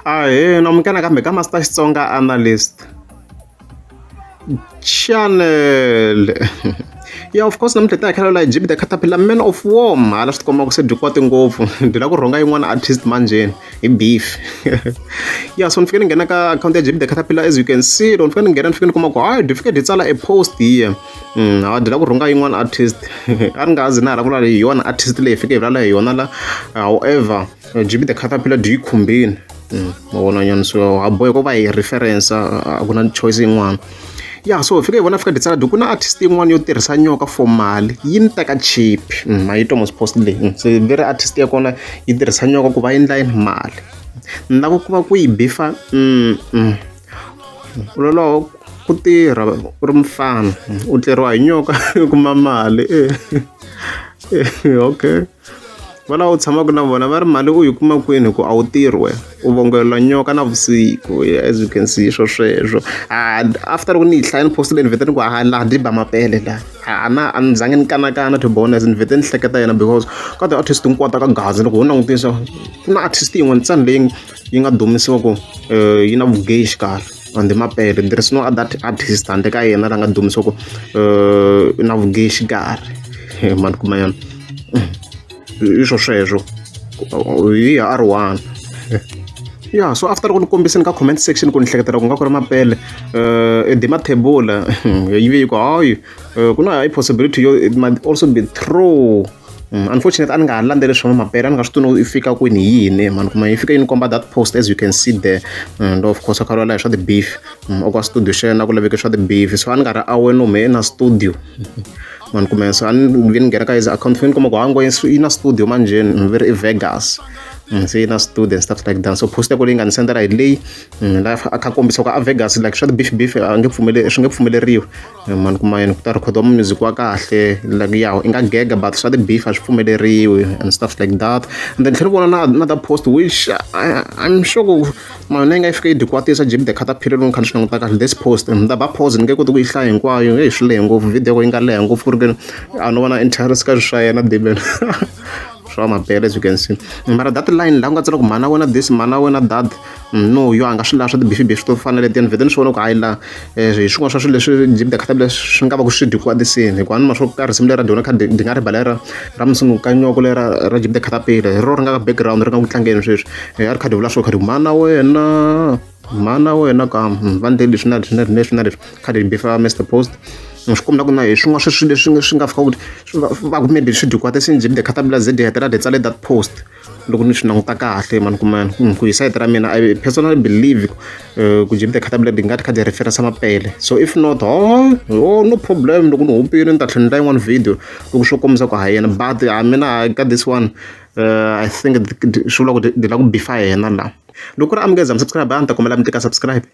Namukela kambe ka Master Xitsonga Analyst Channel. Yeah, of course namuntlha ta khala la Jeepy Khatapila Man of War. Hala swi komba ku se dikwati ngopfu. Ndzi la ku rhonga yin'wana artist manjeni hi beef. Yeah, so ni fike ni nghena ka account ya Jeepy Khatapila as you can see. Ni fike ni nghena ni fike ni kuma ku ni fike ni tsala a post here. Ndzi la ku rhonga yin'wana artist. A ri nga zi na hala ku la hi yona artist leyi fike hi vulavula hi yona la. However, Jeepy Khatapila yi khumbini. Mavona nyana so a boy ko va hi reference a ku na choice yin'wana. Yeah, so fike vona fika ditsala ku na artist yin'wana yo tirhisa nyoka for mali yi ni teka cheap mayito mos post leyi so very artist ya kona yi tirhisa nyoka ku va endla mali na ku va ku yi bifa lolo ku tirha u ri mfana u tleriwa hi nyoka u kuma mali okay vana u tshamaku na vona va ri mali u yi kuma kwini ku a wu tirhi u vongolela nyoka na vusiku as you can see sweswo after ku ni yi hlaya ni post leyi ni vhete ni ku laha di ba mapele la a ni zange ni kanakana to be honest ni vhete ni hleketa yena because ka ti-artist hinkwato ka gazi loko ho langutisa ku na artist yin'wana ntsani leyi yi nga dumisiwa ku yi na vugeyi xikarhi ande mapele there is no other artist handle ka yena la nga dumisiwa ku na vugeyi xikarhi mani kuma yona iswo sweswo hi R1 yeah so after ku ni kombiseni ka comment section ku ni hleketela ku nga ku ri mapele dimathebula yi ve yi ku hayi ku na possibility yo it might also be true unfortunately a ni nga ha landzeli swona mapele a ni nga swi tuni i fika kwini yini mani kuma yi fika yi ni komba that post as you can see there and of course a khalwala hi swa ti-beef o ka studio xa yena ku laveke swa ti-beef so a ni nga ri awe no me na studio mani kuma so a ni vi ni nghena ka his account fini kuma ku hango yi na studio manjeni veri i Vegas se yi na studio and stuff like that so post yako leyi nga ni sendela hi leyi la a kha kombisa ku a Vegas like swa ti-beef a nge swi nge pfumeleriwi mani kuma yena ku ta rekhodiwa music wa kahle like yaho i nga gega but swa ti-beef a swi pfumeleriwi and stuff like that and then tlhela vona na the post which I'm sure ku mali yi nga yi fika yi dikwatisa Jeepy Khatapila loko ni kha ni swi languta kahle this post ni ta ba pause ni nge koti ku yi hlaya hinkwayo swi lehe ngopfu video yi nga leha ngopfu ku ri ke a no vona interest ka swa yena dibeni swa mapele as you can see mara that line la ku nga tsala ku mana wena this mana wena that no yo a nga swi laha swa ti-beef to fana letiya ni vhete ni swi vona ku hayi la hi swin'wana swa swilo leswi Jeepy Khatapila swi nga va ku swi dikwatisini hikuva ni ma swo ka risimu leri ra dyona kha di nga ri bala ra musungu ka nyoko leri ra Jeepy Khatapila hi ro ri nga ka background ri nga ku tlangeni sweswi a ri kha di vula swo kha di mana wena ka vandle leswi na leswi kha di bifa Mr Post swi komba ku na hi swin'wana swi leswi swi nga fika ku va ku maybe swi dikwatisini Jeepy Khatapila Z hetela di tsale that post loko ni swi languta kahle mani kumana ku hi site ra mina I personally believe ku Jeepy Khatapila di nga ti kha di referensa mapele so if not no problem loko ni hupile ni ta tlhela ni endla yin'wana video loko swo kombisa ku hayi yena but mina I got this one I think swi vula ku di la ku bifa yena la loko ku ri amukeza subscribe a ni ta kombela mi tika subscribe